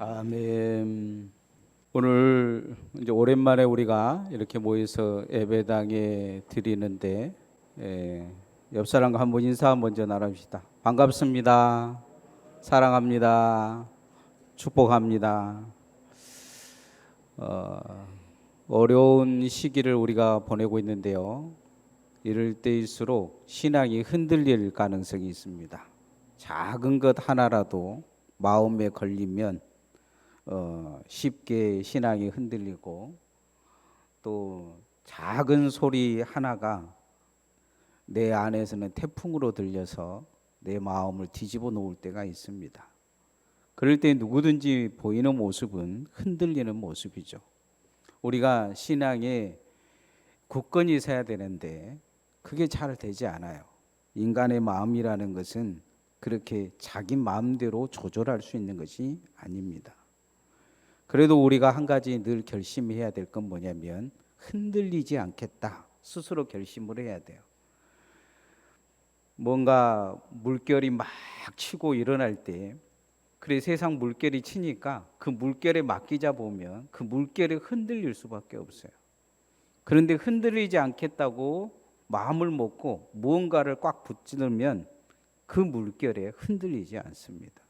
아멘. 오늘 이제 오랜만에 우리가 이렇게 모여서 예배당에 드리는데 옆 사람과 한번 인사 먼저 나눕시다. 반갑습니다. 사랑합니다. 축복합니다. 어려운 시기를 우리가 보내고 있는데요. 이럴 때일수록 신앙이 흔들릴 가능성이 있습니다. 작은 것 하나라도 마음에 걸리면 쉽게 신앙이 흔들리고, 또 작은 소리 하나가 내 안에서는 태풍으로 들려서 내 마음을 뒤집어 놓을 때가 있습니다. 그럴 때 누구든지 보이는 모습은 흔들리는 모습이죠. 우리가 신앙에 굳건히 서야 되는데 그게 잘 되지 않아요. 인간의 마음이라는 것은 그렇게 자기 마음대로 조절할 수 있는 것이 아닙니다. 그래도 우리가 한 가지 늘 결심해야 될 건 뭐냐면 흔들리지 않겠다. 스스로 결심을 해야 돼요. 뭔가 물결이 막 치고 일어날 때, 그래 세상 물결이 치니까 그 물결에 맡기자 보면 그 물결에 흔들릴 수밖에 없어요. 그런데 흔들리지 않겠다고 마음을 먹고 무언가를 꽉 붙들면 그 물결에 흔들리지 않습니다.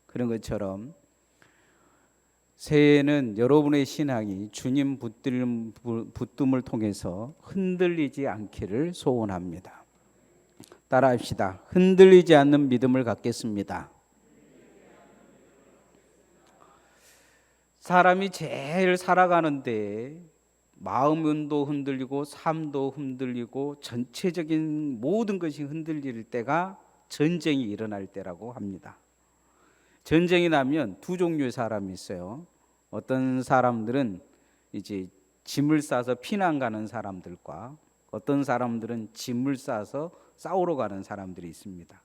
그런 것처럼 새해에는 여러분의 신앙이 주님 붙듦을 통해서 흔들리지 않기를 소원합니다. 따라합시다. 흔들리지 않는 믿음을 갖겠습니다. 사람이 제일 살아가는데 마음도 흔들리고 삶도 흔들리고 전체적인 모든 것이 흔들릴 때가 전쟁이 일어날 때라고 합니다. 전쟁이 나면 두 종류의 사람이 있어요. 어떤 사람들은 이제 짐을 싸서 피난 가는 사람들과 어떤 사람들은 짐을 싸서 싸우러 가는 사람들이 있습니다.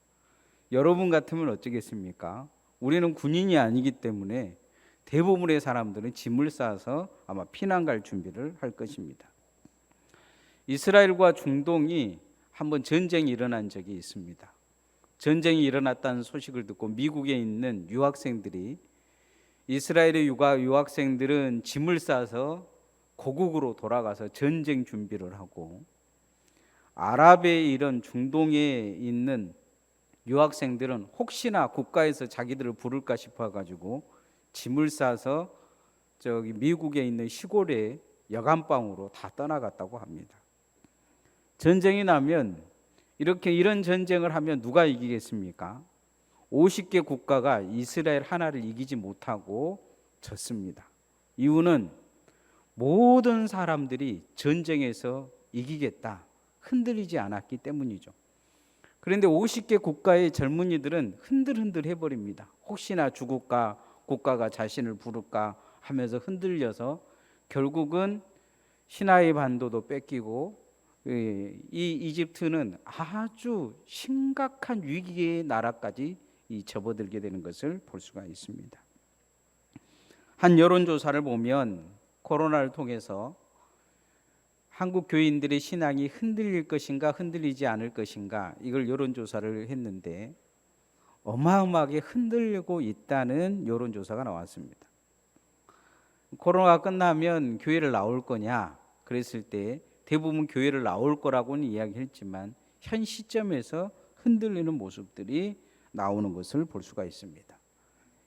여러분 같으면 어쩌겠습니까? 우리는 군인이 아니기 때문에 대부분의 사람들은 짐을 싸서 아마 피난 갈 준비를 할 것입니다. 이스라엘과 중동이 한번 전쟁이 일어난 적이 있습니다. 전쟁이 일어났다는 소식을 듣고 미국에 있는 유학생들이, 이스라엘의 유학생들은 짐을 싸서 고국으로 돌아가서 전쟁 준비를 하고, 아랍의 이런 중동에 있는 유학생들은 혹시나 국가에서 자기들을 부를까 싶어가지고 짐을 싸서 저기 미국에 있는 시골의 여간방으로 다 떠나갔다고 합니다. 전쟁이 나면 이런 전쟁을 하면 누가 이기겠습니까? 50개 국가가 이스라엘 하나를 이기지 못하고 졌습니다. 이유는 모든 사람들이 전쟁에서 이기겠다, 흔들리지 않았기 때문이죠. 그런데 50개 국가의 젊은이들은 흔들흔들 해버립니다. 혹시나 죽을까, 국가가 자신을 부를까 하면서 흔들려서 결국은 시나이 반도도 뺏기고, 이 이집트는 아주 심각한 위기의 나라까지 접어들게 되는 것을 볼 수가 있습니다. 한 여론조사를 보면 코로나를 통해서 한국 교인들의 신앙이 흔들릴 것인가 흔들리지 않을 것인가, 이걸 여론조사를 했는데 어마어마하게 흔들리고 있다는 여론조사가 나왔습니다. 코로나가 끝나면 교회를 나올 거냐 그랬을 때 대부분 교회를 나올 거라고는 이야기했지만 현 시점에서 흔들리는 모습들이 나오는 것을 볼 수가 있습니다.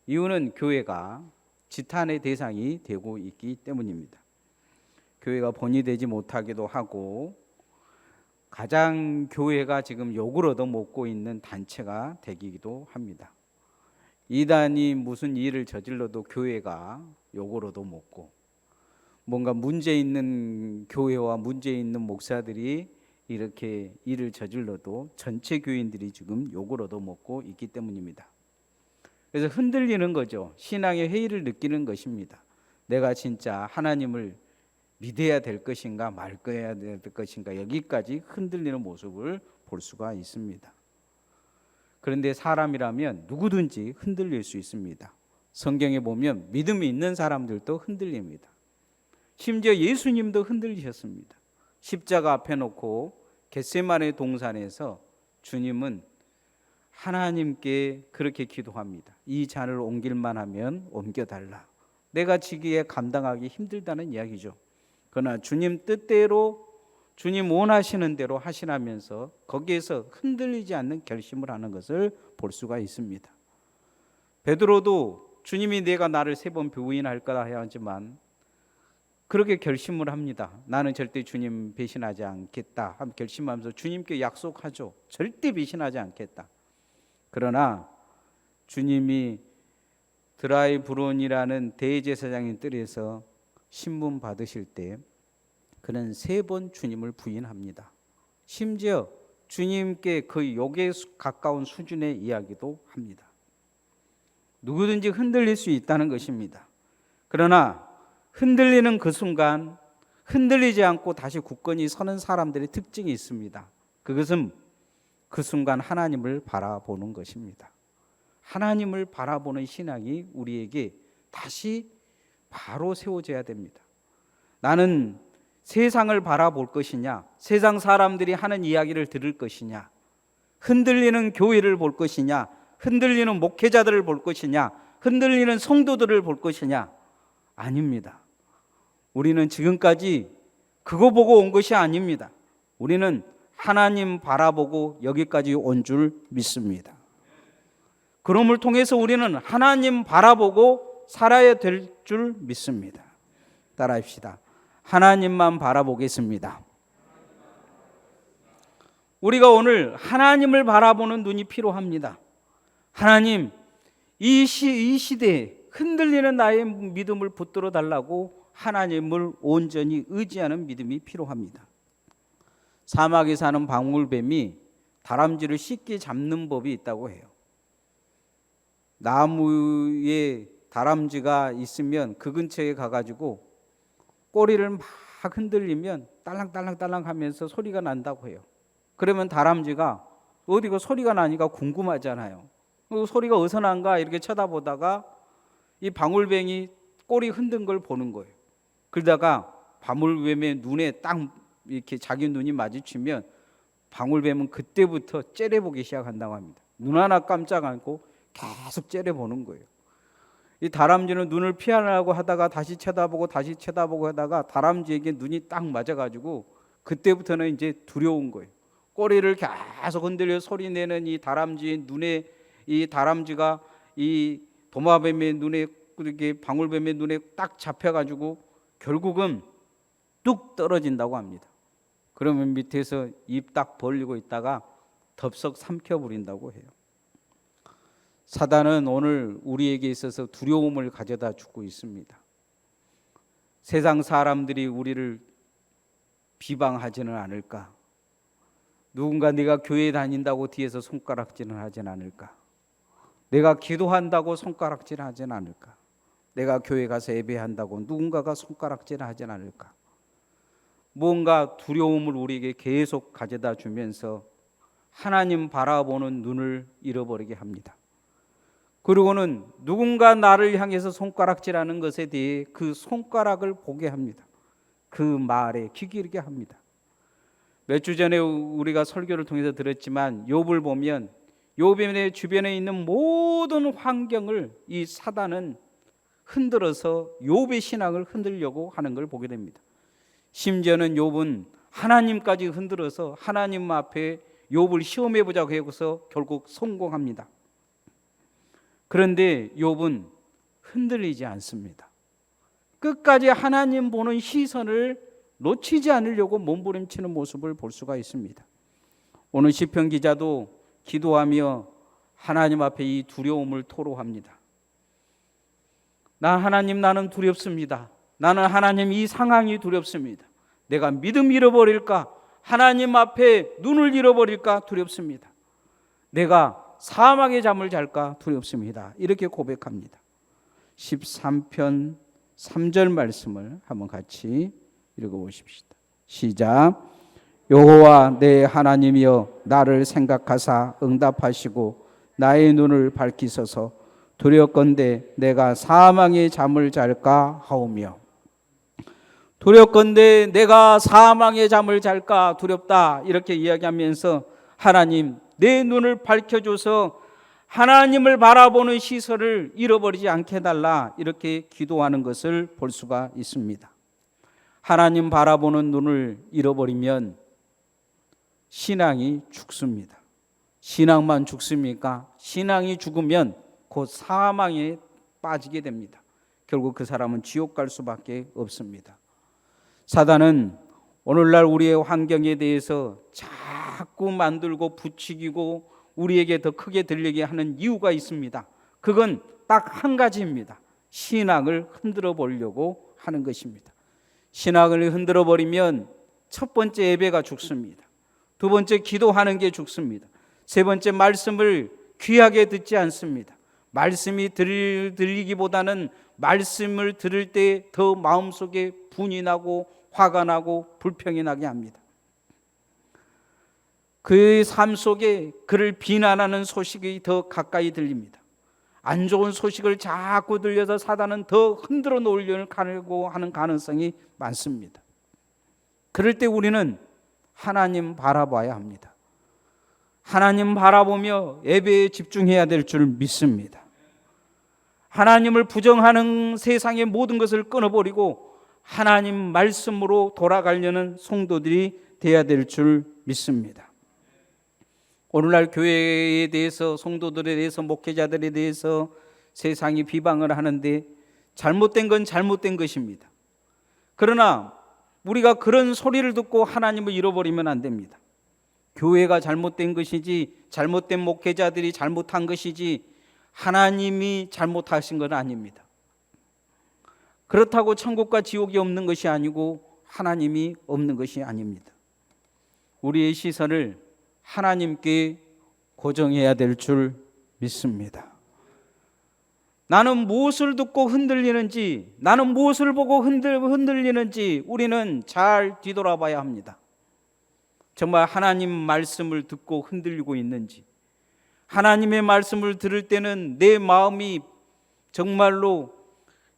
이유는 교회가 지탄의 대상이 되고 있기 때문입니다. 교회가 본이 되지 못하기도 하고, 가장 교회가 지금 욕을 얻어먹고 있는 단체가 되기도 합니다. 이단이 무슨 일을 저질러도 교회가 욕을 얻어먹고, 뭔가 문제 있는 교회와 문제 있는 목사들이 이렇게 일을 저질러도 전체 교인들이 지금 욕을 얻어먹고 있기 때문입니다. 그래서 흔들리는 거죠. 신앙의 회의를 느끼는 것입니다. 내가 진짜 하나님을 믿어야 될 것인가 말거야 될 것인가, 여기까지 흔들리는 모습을 볼 수가 있습니다. 그런데 사람이라면 누구든지 흔들릴 수 있습니다. 성경에 보면 믿음이 있는 사람들도 흔들립니다. 심지어 예수님도 흔들리셨습니다. 십자가 앞에 놓고 겟세마네 동산에서 주님은 하나님께 그렇게 기도합니다. 이 잔을 옮길만 하면 옮겨달라. 내가 지기에 감당하기 힘들다는 이야기죠. 그러나 주님 뜻대로 주님 원하시는 대로 하시라면서 거기에서 흔들리지 않는 결심을 하는 것을 볼 수가 있습니다. 베드로도 주님이 내가 나를 3번 부인할 거다 해야 하지만 그렇게 결심을 합니다. 나는 절대 주님 배신하지 않겠다 하고 결심하면서 주님께 약속하죠. 절대 배신하지 않겠다. 그러나 주님이 드라이브론이라는 대제사장의 뜰에서 신문 받으실 때 그는 3번 주님을 부인합니다. 심지어 주님께 그 욕에 가까운 수준의 이야기도 합니다. 누구든지 흔들릴 수 있다는 것입니다. 그러나 흔들리는 그 순간 흔들리지 않고 다시 굳건히 서는 사람들의 특징이 있습니다. 그것은 그 순간 하나님을 바라보는 것입니다. 하나님을 바라보는 신앙이 우리에게 다시 바로 세워져야 됩니다. 나는 세상을 바라볼 것이냐, 세상 사람들이 하는 이야기를 들을 것이냐, 흔들리는 교회를 볼 것이냐, 흔들리는 목회자들을 볼 것이냐, 흔들리는 성도들을 볼 것이냐? 아닙니다. 우리는 지금까지 그거 보고 온 것이 아닙니다. 우리는 하나님 바라보고 여기까지 온 줄 믿습니다. 그럼을 통해서 우리는 하나님 바라보고 살아야 될 줄 믿습니다. 따라합시다. 하나님만 바라보겠습니다. 우리가 오늘 하나님을 바라보는 눈이 필요합니다. 하나님, 이 시대에 흔들리는 나의 믿음을 붙들어 달라고 하나님을 온전히 의지하는 믿음이 필요합니다. 사막에 사는 방울뱀이 다람쥐를 쉽게 잡는 법이 있다고 해요. 나무에 다람쥐가 있으면 그 근처에 가가지고 꼬리를 막 흔들리면 딸랑딸랑딸랑 하면서 소리가 난다고 해요. 그러면 다람쥐가 어디가 소리가 나니까 궁금하잖아요. 소리가 어디서 난가 이렇게 쳐다보다가 이 방울뱀이 꼬리 흔든 걸 보는 거예요. 그러다가 방울뱀의 눈에 딱 이렇게 자기 눈이 마주치면 방울뱀은 그때부터 째려보기 시작한다고 합니다. 눈 하나 깜짝 않고 계속 째려보는 거예요. 이 다람쥐는 눈을 피하려고 하다가 다시 쳐다보고 하다가 다람쥐에게 눈이 딱 맞아가지고 그때부터는 이제 두려운 거예요. 꼬리를 계속 흔들려 소리내는 이 다람쥐의 눈에 이 다람쥐가 이 도마뱀의 눈에 이렇게 방울뱀의 눈에 딱 잡혀가지고 결국은 뚝 떨어진다고 합니다. 그러면 밑에서 입 딱 벌리고 있다가 덥석 삼켜버린다고 해요. 사단은 오늘 우리에게 있어서 두려움을 가져다 주고 있습니다. 세상 사람들이 우리를 비방하지는 않을까? 누군가 내가 교회 다닌다고 뒤에서 손가락질을 하진 않을까? 내가 기도한다고 손가락질 하진 않을까? 내가 교회 가서 예배한다고 누군가가 손가락질 하진 않을까? 뭔가 두려움을 우리에게 계속 가져다 주면서 하나님 바라보는 눈을 잃어버리게 합니다. 그리고는 누군가 나를 향해서 손가락질하는 것에 대해 그 손가락을 보게 합니다. 그 말에 귀 기울게 합니다. 몇 주 전에 우리가 설교를 통해서 들었지만 욥을 보면 욥의 주변에 있는 모든 환경을 이 사단은 흔들어서 욥의 신앙을 흔들려고 하는 걸 보게 됩니다. 심지어는 욥은 하나님까지 흔들어서 하나님 앞에 욥을 시험해 보자고 해서 결국 성공합니다. 그런데 욥은 흔들리지 않습니다. 끝까지 하나님 보는 시선을 놓치지 않으려고 몸부림치는 모습을 볼 수가 있습니다. 오늘 시편 기자도 기도하며 하나님 앞에 이 두려움을 토로합니다. 나는 두렵습니다. 나는 하나님 이 상황이 두렵습니다. 내가 믿음 잃어버릴까? 하나님 앞에 눈을 잃어버릴까? 두렵습니다. 내가 사망의 잠을 잘까? 두렵습니다. 이렇게 고백합니다. 13편 3절 말씀을 한번 같이 읽어보십시다. 시작. 여호와 내 하나님이여 나를 생각하사 응답하시고 나의 눈을 밝히소서. 두렵건대 내가 사망의 잠을 잘까 하오며. 두렵건대 내가 사망의 잠을 잘까 두렵다 이렇게 이야기하면서 하나님 내 눈을 밝혀줘서 하나님을 바라보는 시선을 잃어버리지 않게 해달라, 이렇게 기도하는 것을 볼 수가 있습니다. 하나님 바라보는 눈을 잃어버리면 신앙이 죽습니다. 신앙만 죽습니까? 신앙이 죽으면 곧 사망에 빠지게 됩니다. 결국 그 사람은 지옥 갈 수밖에 없습니다. 사단은 오늘날 우리의 환경에 대해서 자꾸 만들고 부추기고 우리에게 더 크게 들리게 하는 이유가 있습니다. 그건 딱 한 가지입니다. 신앙을 흔들어 보려고 하는 것입니다. 신앙을 흔들어 버리면 첫 번째 예배가 죽습니다. 두 번째 기도하는 게 죽습니다. 세 번째 말씀을 귀하게 듣지 않습니다. 말씀이 들리기보다는 말씀을 들을 때 더 마음속에 분이 나고 화가 나고 불평이 나게 합니다. 그의 삶 속에 그를 비난하는 소식이 더 가까이 들립니다. 안 좋은 소식을 자꾸 들려서 사단은 더 흔들어 놓으려고 하는 가능성이 많습니다. 그럴 때 우리는 하나님 바라봐야 합니다. 하나님 바라보며 예배에 집중해야 될 줄 믿습니다. 하나님을 부정하는 세상의 모든 것을 끊어버리고 하나님 말씀으로 돌아가려는 성도들이 되어야 될 줄 믿습니다. 오늘날 교회에 대해서, 성도들에 대해서, 목회자들에 대해서 세상이 비방을 하는데 잘못된 건 잘못된 것입니다. 그러나 우리가 그런 소리를 듣고 하나님을 잃어버리면 안 됩니다. 교회가 잘못된 것이지, 잘못된 목회자들이 잘못한 것이지 하나님이 잘못하신 건 아닙니다. 그렇다고 천국과 지옥이 없는 것이 아니고 하나님이 없는 것이 아닙니다. 우리의 시선을 하나님께 고정해야 될 줄 믿습니다. 나는 무엇을 듣고 흔들리는지, 나는 무엇을 보고 흔들리는지 우리는 잘 뒤돌아봐야 합니다. 정말 하나님 말씀을 듣고 흔들리고 있는지, 하나님의 말씀을 들을 때는 내 마음이 정말로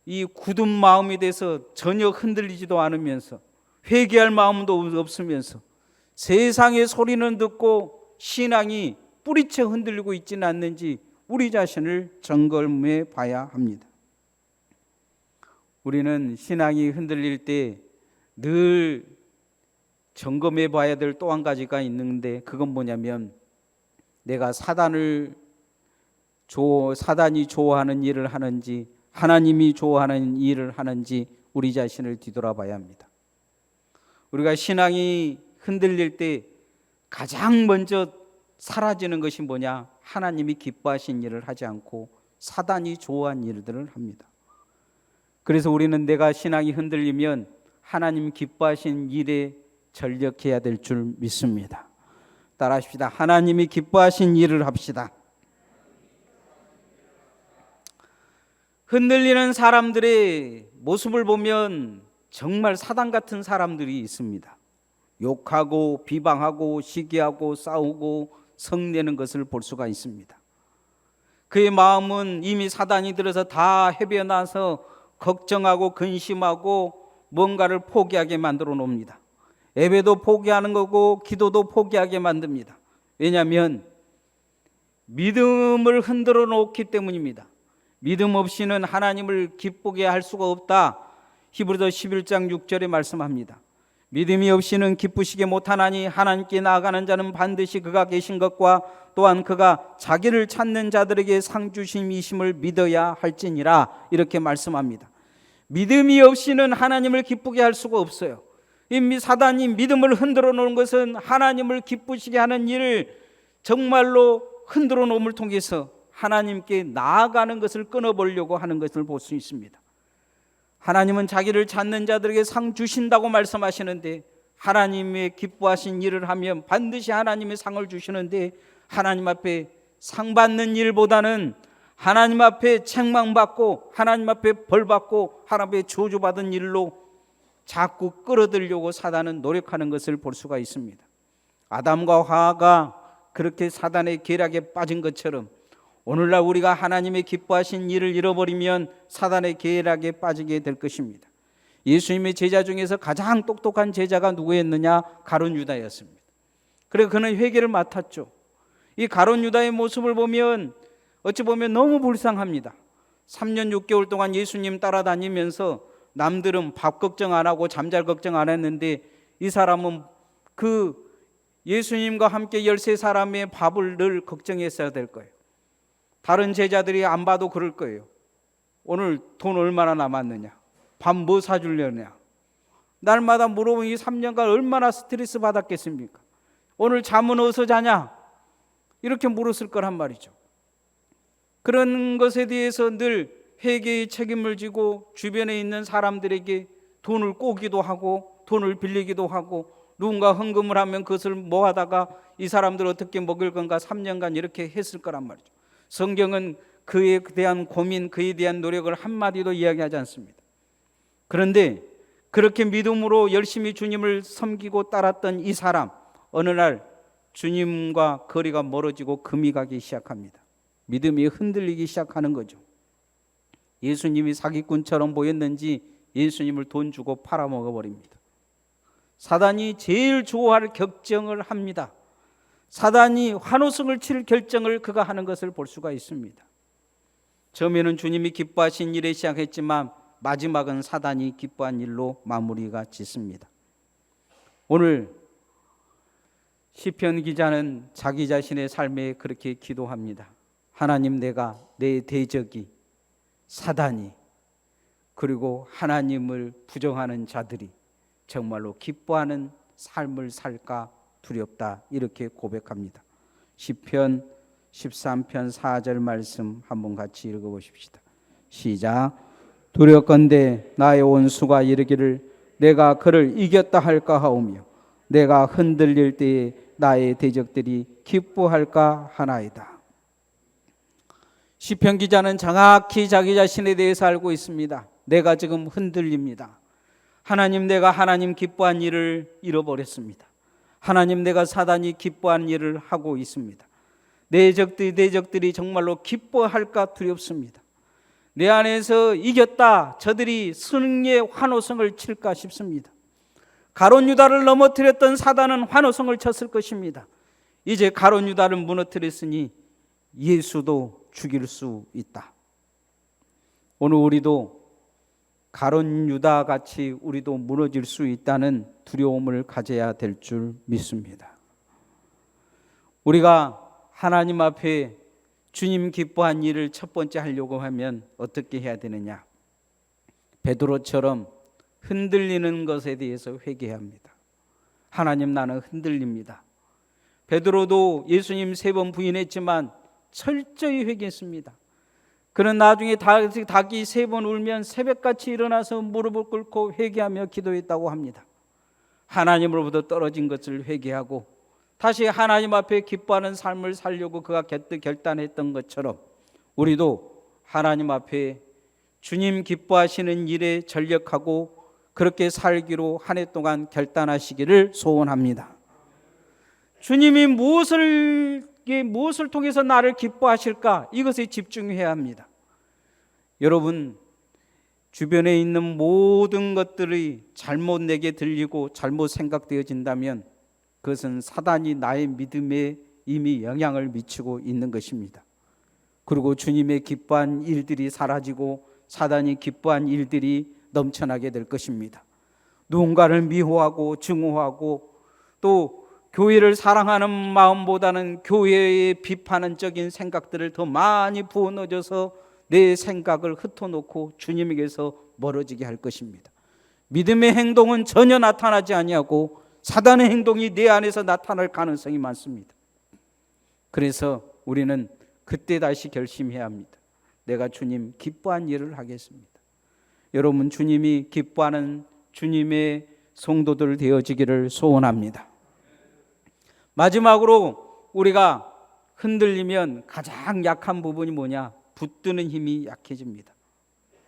이 굳은 마음이 돼서 전혀 흔들리지도 않으면서 회개할 마음도 없으면서 세상의 소리는 듣고 신앙이 뿌리채 흔들리고 있지는 않는지 우리 자신을 점검해 봐야 합니다. 우리는 신앙이 흔들릴 때 늘 점검해 봐야 될 또 한 가지가 있는데, 그건 뭐냐면 내가 사단이 좋아하는 일을 하는지 하나님이 좋아하는 일을 하는지 우리 자신을 뒤돌아봐야 합니다. 우리가 신앙이 흔들릴 때 가장 먼저 사라지는 것이 뭐냐? 하나님이 기뻐하신 일을 하지 않고 사단이 좋아하는 일들을 합니다. 그래서 우리는 내가 신앙이 흔들리면 하나님 기뻐하신 일에 전력해야 될 줄 믿습니다. 따라하십시다. 하나님이 기뻐하신 일을 합시다. 흔들리는 사람들의 모습을 보면 정말 사단 같은 사람들이 있습니다. 욕하고 비방하고 시기하고 싸우고 성내는 것을 볼 수가 있습니다. 그의 마음은 이미 사단이 들어서 다 헤벼나서 걱정하고 근심하고 뭔가를 포기하게 만들어 놓습니다. 예배도 포기하는 거고 기도도 포기하게 만듭니다. 왜냐하면 믿음을 흔들어 놓기 때문입니다. 믿음 없이는 하나님을 기쁘게 할 수가 없다. 히브리서 11장 6절에 말씀합니다. 믿음이 없이는 기쁘시게 못하나니 하나님께 나아가는 자는 반드시 그가 계신 것과 또한 그가 자기를 찾는 자들에게 상 주심이심을 믿어야 할지니라, 이렇게 말씀합니다. 믿음이 없이는 하나님을 기쁘게 할 수가 없어요. 이미 사단이 믿음을 흔들어 놓은 것은 하나님을 기쁘시게 하는 일을 정말로 흔들어 놓음을 통해서 하나님께 나아가는 것을 끊어보려고 하는 것을 볼 수 있습니다. 하나님은 자기를 찾는 자들에게 상 주신다고 말씀하시는데, 하나님의 기뻐하신 일을 하면 반드시 하나님의 상을 주시는데, 하나님 앞에 상 받는 일보다는 하나님 앞에 책망받고 하나님 앞에 벌받고 하나님 앞에 저주받은 일로 자꾸 끌어들려고 사단은 노력하는 것을 볼 수가 있습니다. 아담과 하와가 그렇게 사단의 계략에 빠진 것처럼 오늘날 우리가 하나님의 기뻐하신 일을 잃어버리면 사단의 계략에 빠지게 될 것입니다. 예수님의 제자 중에서 가장 똑똑한 제자가 누구였느냐? 가룟 유다였습니다. 그래서 그는 회개를 맡았죠. 이 가룟 유다의 모습을 보면 어찌 보면 너무 불쌍합니다. 3년 6개월 동안 예수님 따라다니면서 남들은 밥 걱정 안 하고 잠잘 걱정 안 했는데 이 사람은 그 예수님과 함께 13사람의 밥을 늘 걱정했어야 될 거예요. 다른 제자들이 안 봐도 그럴 거예요. 오늘 돈 얼마나 남았느냐, 밥 뭐 사주려냐, 날마다 물어보니 3년간 얼마나 스트레스 받았겠습니까? 오늘 잠은 어디서 자냐, 이렇게 물었을 거란 말이죠. 그런 것에 대해서 늘 회개의 책임을 지고 주변에 있는 사람들에게 돈을 꼬기도 하고 돈을 빌리기도 하고, 누군가 헌금을 하면 그것을 모아다가 이 사람들 어떻게 먹을 건가 3년간 이렇게 했을 거란 말이죠. 성경은 그에 대한 고민, 그에 대한 노력을 한마디도 이야기하지 않습니다. 그런데 그렇게 믿음으로 열심히 주님을 섬기고 따랐던 이 사람, 어느 날 주님과 거리가 멀어지고 금이 가기 시작합니다. 믿음이 흔들리기 시작하는 거죠. 예수님이 사기꾼처럼 보였는지 예수님을 돈 주고 팔아먹어버립니다. 사단이 제일 좋아할 결정을 합니다. 사단이 환호성을 칠 결정을 그가 하는 것을 볼 수가 있습니다. 처음에는 주님이 기뻐하신 일에 시작했지만 마지막은 사단이 기뻐한 일로 마무리가 짓습니다. 오늘 시편 기자는 자기 자신의 삶에 그렇게 기도합니다. 하나님, 내가 내 대적이 사단이 그리고 하나님을 부정하는 자들이 정말로 기뻐하는 삶을 살까 두렵다, 이렇게 고백합니다. 시편 13편 4절 말씀 한번 같이 읽어보십시다. 시작. 두렵건대 나의 원수가 이르기를 내가 그를 이겼다 할까 하오며 내가 흔들릴 때에 나의 대적들이 기뻐할까 하나이다. 시편 기자는 정확히 자기 자신에 대해서 알고 있습니다. 내가 지금 흔들립니다. 하나님, 내가 하나님 기뻐한 일을 잃어버렸습니다. 하나님, 내가 사단이 기뻐한 일을 하고 있습니다. 내 대적들이 정말로 기뻐할까 두렵습니다. 내 안에서 이겼다, 저들이 승리의 환호성을 칠까 싶습니다. 가룟 유다를 넘어뜨렸던 사단은 환호성을 쳤을 것입니다. 이제 가룟 유다를 무너뜨렸으니 예수도 죽일 수 있다. 오늘 우리도 가룟 유다 같이 우리도 무너질 수 있다는 두려움을 가져야 될 줄 믿습니다. 우리가 하나님 앞에 주님 기뻐한 일을 첫 번째 하려고 하면 어떻게 해야 되느냐? 베드로처럼 흔들리는 것에 대해서 회개해야 합니다. 하나님, 나는 흔들립니다. 베드로도 예수님 3번 부인했지만 철저히 회개했습니다. 그는 나중에 닭이 3번 울면 새벽같이 일어나서 무릎을 꿇고 회개하며 기도했다고 합니다. 하나님으로부터 떨어진 것을 회개하고 다시 하나님 앞에 기뻐하는 삶을 살려고 그가 결단했던 것처럼 우리도 하나님 앞에 주님 기뻐하시는 일에 전력하고 그렇게 살기로 한 해 동안 결단하시기를 소원합니다. 주님이 무엇을 통해서 나를 기뻐하실까? 이것에 집중해야 합니다. 여러분, 주변에 있는 모든 것들이 잘못 내게 들리고 잘못 생각되어진다면 그것은 사단이 나의 믿음에 이미 영향을 미치고 있는 것입니다. 그리고 주님의 기뻐한 일들이 사라지고 사단이 기뻐한 일들이 넘쳐나게 될 것입니다. 누군가를 미워하고 증오하고 또 교회를 사랑하는 마음보다는 교회의 비판적인 생각들을 더 많이 부어넣어서 내 생각을 흩어놓고 주님에게서 멀어지게 할 것입니다. 믿음의 행동은 전혀 나타나지 아니하고 사단의 행동이 내 안에서 나타날 가능성이 많습니다. 그래서 우리는 그때 다시 결심해야 합니다. 내가 주님 기뻐한 일을 하겠습니다. 여러분, 주님이 기뻐하는 주님의 성도들 되어지기를 소원합니다. 마지막으로 우리가 흔들리면 가장 약한 부분이 뭐냐? 붙드는 힘이 약해집니다.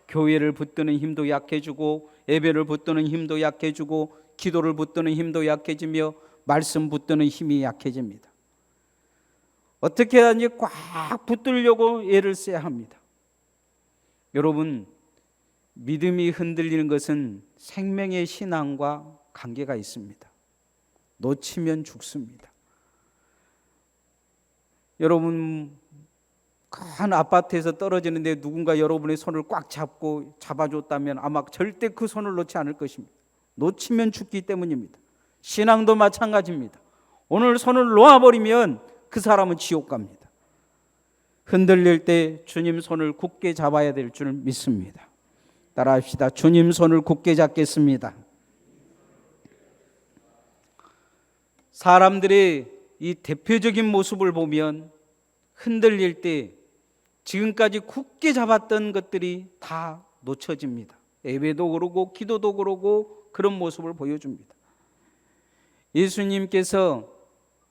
교회를 붙드는 힘도 약해지고 예배를 붙드는 힘도 약해지고 기도를 붙드는 힘도 약해지며 말씀 붙드는 힘이 약해집니다. 어떻게 하든지 꽉 붙들려고 애를 써야 합니다. 여러분, 믿음이 흔들리는 것은 생명의 신앙과 관계가 있습니다. 놓치면 죽습니다. 여러분 큰 아파트에서 떨어지는데 누군가 여러분의 손을 꽉 잡고 잡아줬다면 아마 절대 그 손을 놓지 않을 것입니다. 놓치면 죽기 때문입니다. 신앙도 마찬가지입니다. 오늘 손을 놓아버리면 그 사람은 지옥 갑니다. 흔들릴 때 주님 손을 굳게 잡아야 될 줄 믿습니다. 따라합시다. 주님 손을 굳게 잡겠습니다. 사람들의 이 대표적인 모습을 보면 흔들릴 때 지금까지 굳게 잡았던 것들이 다 놓쳐집니다. 예배도 그러고 기도도 그러고 그런 모습을 보여줍니다. 예수님께서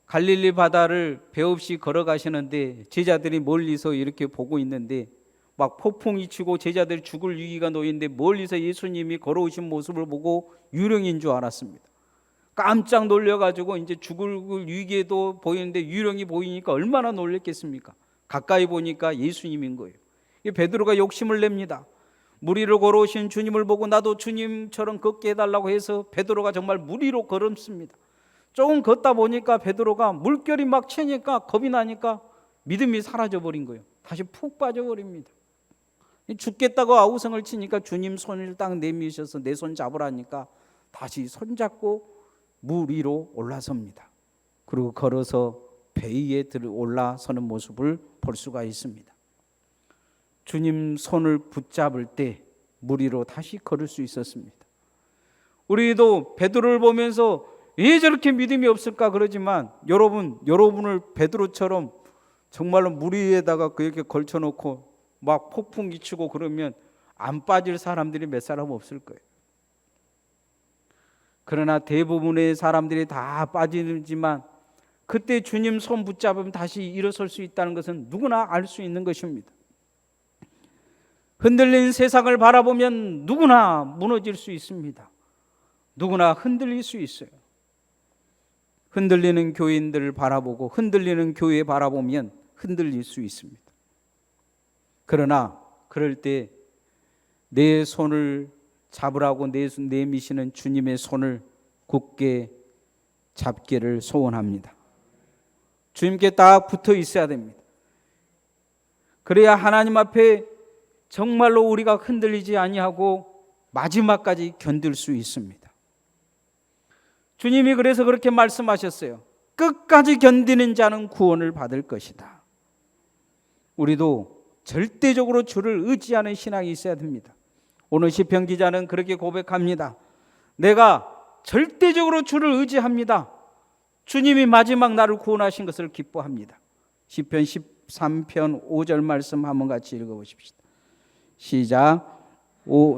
갈릴리 바다를 배 없이 걸어가시는데 제자들이 멀리서 이렇게 보고 있는데 막 폭풍이 치고 제자들이 죽을 위기가 놓이는데 멀리서 예수님이 걸어오신 모습을 보고 유령인 줄 알았습니다. 깜짝 놀려가지고 이제 죽을 위기에도 보이는데 유령이 보이니까 얼마나 놀랬겠습니까? 가까이 보니까 예수님인 거예요. 베드로가 욕심을 냅니다. 물 위로 걸어오신 주님을 보고 나도 주님처럼 걷게 해달라고 해서 베드로가 정말 물 위로 걸었습니다. 조금 걷다 보니까 베드로가 물결이 막 치니까 겁이 나니까 믿음이 사라져버린 거예요. 다시 푹 빠져버립니다. 죽겠다고 아우성을 치니까 주님 손을 딱 내미셔서 내 손 잡으라니까 다시 손 잡고 물 위로 올라섭니다. 그리고 걸어서 배 위에 올라서는 모습을 볼 수가 있습니다. 주님 손을 붙잡을 때 물 위로 다시 걸을 수 있었습니다. 우리도 베드로를 보면서 왜 저렇게 믿음이 없을까 그러지만 여러분을 베드로처럼 정말로 물 위에다가 그렇게 걸쳐놓고 막 폭풍이 치고 그러면 안 빠질 사람들이 몇 사람 없을 거예요. 그러나 대부분의 사람들이 다 빠지지만 그때 주님 손 붙잡으면 다시 일어설 수 있다는 것은 누구나 알 수 있는 것입니다. 흔들린 세상을 바라보면 누구나 무너질 수 있습니다. 누구나 흔들릴 수 있어요. 흔들리는 교인들을 바라보고 흔들리는 교회 바라보면 흔들릴 수 있습니다. 그러나 그럴 때 내 손을 잡으라고 내미시는 주님의 손을 굳게 잡기를 소원합니다. 주님께 딱 붙어 있어야 됩니다. 그래야 하나님 앞에 정말로 우리가 흔들리지 아니하고 마지막까지 견딜 수 있습니다. 주님이 그래서 그렇게 말씀하셨어요. 끝까지 견디는 자는 구원을 받을 것이다. 우리도 절대적으로 주를 의지하는 신앙이 있어야 됩니다. 오늘 시편 기자는 그렇게 고백합니다. 내가 절대적으로 주를 의지합니다. 주님이 마지막 나를 구원하신 것을 기뻐합니다. 시편 13편 5절 말씀 한번 같이 읽어보십시다. 시작.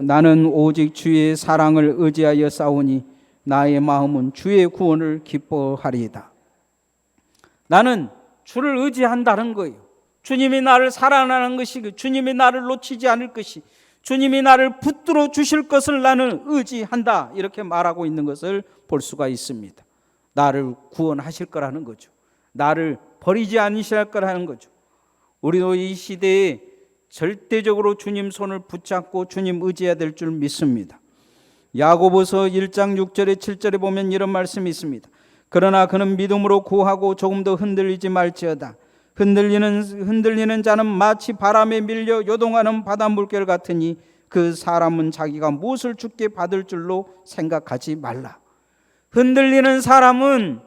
나는 오직 주의 사랑을 의지하여 싸우니 나의 마음은 주의 구원을 기뻐하리이다. 나는 주를 의지한다는 거예요. 주님이 나를 사랑하는 것이, 주님이 나를 놓치지 않을 것이, 주님이 나를 붙들어 주실 것을 나는 의지한다. 이렇게 말하고 있는 것을 볼 수가 있습니다. 나를 구원하실 거라는 거죠. 나를 버리지 않으실 거라는 거죠. 우리도 이 시대에 절대적으로 주님 손을 붙잡고 주님 의지해야 될 줄 믿습니다. 야고보서 1장 6절에 7절에 보면 이런 말씀이 있습니다. 그러나 그는 믿음으로 구하고 조금 더 흔들리지 말지어다. 흔들리는 자는 마치 바람에 밀려 요동하는 바다 물결 같으니 그 사람은 자기가 무엇을 주께 받을 줄로 생각하지 말라. 흔들리는 사람은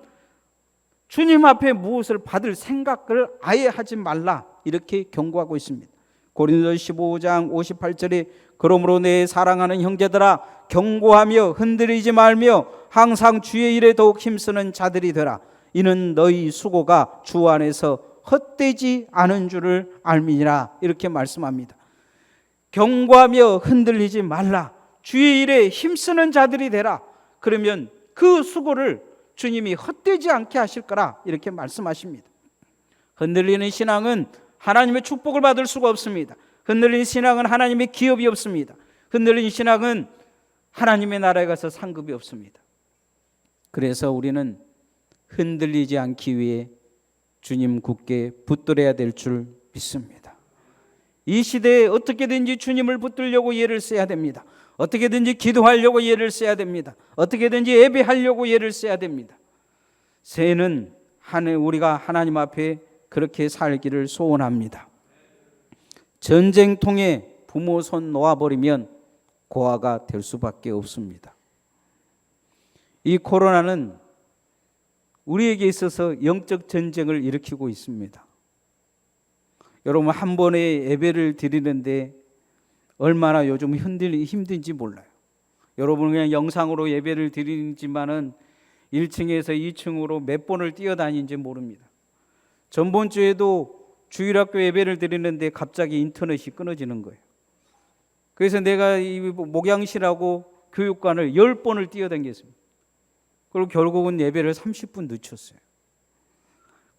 주님 앞에 무엇을 받을 생각을 아예 하지 말라. 이렇게 경고하고 있습니다. 고린도서 15장 58절에 그러므로 내 사랑하는 형제들아 경고하며 흔들리지 말며 항상 주의 일에 더욱 힘쓰는 자들이 되라. 이는 너희 수고가 주 안에서 헛되지 않은 줄을 알미니라. 이렇게 말씀합니다. 경고하며 흔들리지 말라. 주의 일에 힘쓰는 자들이 되라. 그러면 그 수고를 주님이 헛되지 않게 하실 거라. 이렇게 말씀하십니다. 흔들리는 신앙은 하나님의 축복을 받을 수가 없습니다. 흔들리는 신앙은 하나님의 기업이 없습니다. 흔들리는 신앙은 하나님의 나라에 가서 상급이 없습니다. 그래서 우리는 흔들리지 않기 위해 주님 굳게 붙들어야 될 줄 믿습니다. 이 시대에 어떻게든지 주님을 붙들려고 예를 써야 됩니다. 어떻게든지 기도하려고 예를 써야 됩니다. 어떻게든지 예배하려고 예를 써야 됩니다. 새해는 우리가 하나님 앞에 그렇게 살기를 소원합니다. 전쟁통에 부모 손 놓아버리면 고아가 될 수밖에 없습니다. 이 코로나는 우리에게 있어서 영적 전쟁을 일으키고 있습니다. 여러분, 한 번에 예배를 드리는데 얼마나 요즘 힘든지 몰라요. 여러분, 그냥 영상으로 예배를 드리지만은 1층에서 2층으로 몇 번을 뛰어다니는지 모릅니다. 전번 주에도 주일학교 예배를 드리는데 갑자기 인터넷이 끊어지는 거예요. 그래서 내가 이 목양실하고 교육관을 10번을 뛰어다녔습니다. 그리고 결국은 예배를 30분 늦췄어요.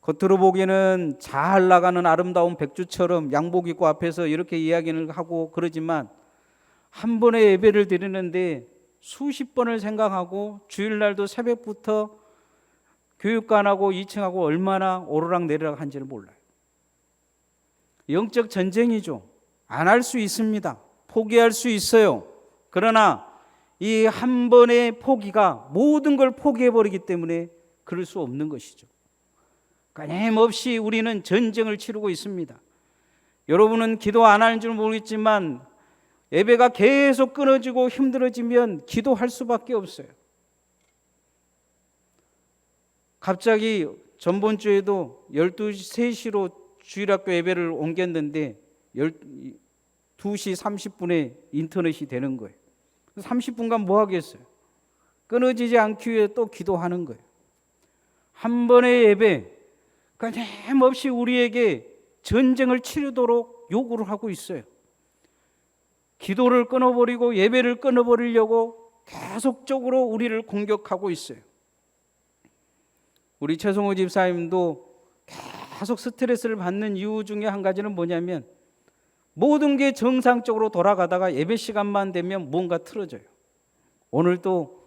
겉으로 보기에는 잘 나가는 아름다운 백주처럼 양복 입고 앞에서 이렇게 이야기를 하고 그러지만 한 번에 예배를 드리는데 수십 번을 생각하고 주일날도 새벽부터 교육관하고 2층하고 얼마나 오르락내리락 한지를 몰라요. 영적 전쟁이죠. 안 할 수 있습니다. 포기할 수 있어요. 그러나 이 한 번의 포기가 모든 걸 포기해버리기 때문에 그럴 수 없는 것이죠. 끊임없이 우리는 전쟁을 치르고 있습니다. 여러분은 기도 안 하는 줄 모르겠지만 예배가 계속 끊어지고 힘들어지면 기도할 수밖에 없어요. 갑자기 전번 주에도 12시, 3시로 주일학교 예배를 옮겼는데 2시 30분에 인터넷이 되는 거예요. 30분간 뭐 하겠어요? 끊어지지 않기 위해 또 기도하는 거예요. 한 번의 예배, 끊임없이 우리에게 전쟁을 치르도록 요구를 하고 있어요. 기도를 끊어버리고 예배를 끊어버리려고 계속적으로 우리를 공격하고 있어요. 우리 최성호 집사님도 계속 스트레스를 받는 이유 중에 한 가지는 뭐냐면 모든 게 정상적으로 돌아가다가 예배 시간만 되면 뭔가 틀어져요. 오늘 또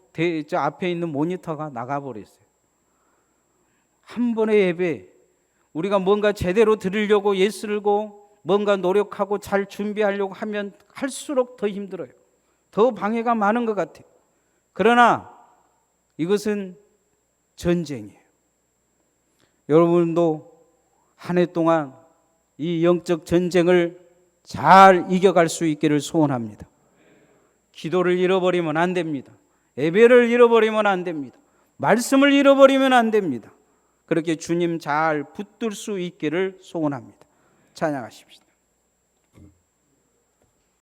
저 앞에 있는 모니터가 나가버렸어요. 한 번의 예배, 우리가 뭔가 제대로 드리려고 예술고 뭔가 노력하고 잘 준비하려고 하면 할수록 더 힘들어요. 더 방해가 많은 것 같아요. 그러나 이것은 전쟁이에요. 여러분도 한 해 동안 이 영적 전쟁을 잘 이겨갈 수 있기를 소원합니다. 기도를 잃어버리면 안 됩니다. 예배를 잃어버리면 안 됩니다. 말씀을 잃어버리면 안 됩니다. 그렇게 주님 잘 붙들 수 있기를 소원합니다. 찬양하십시다.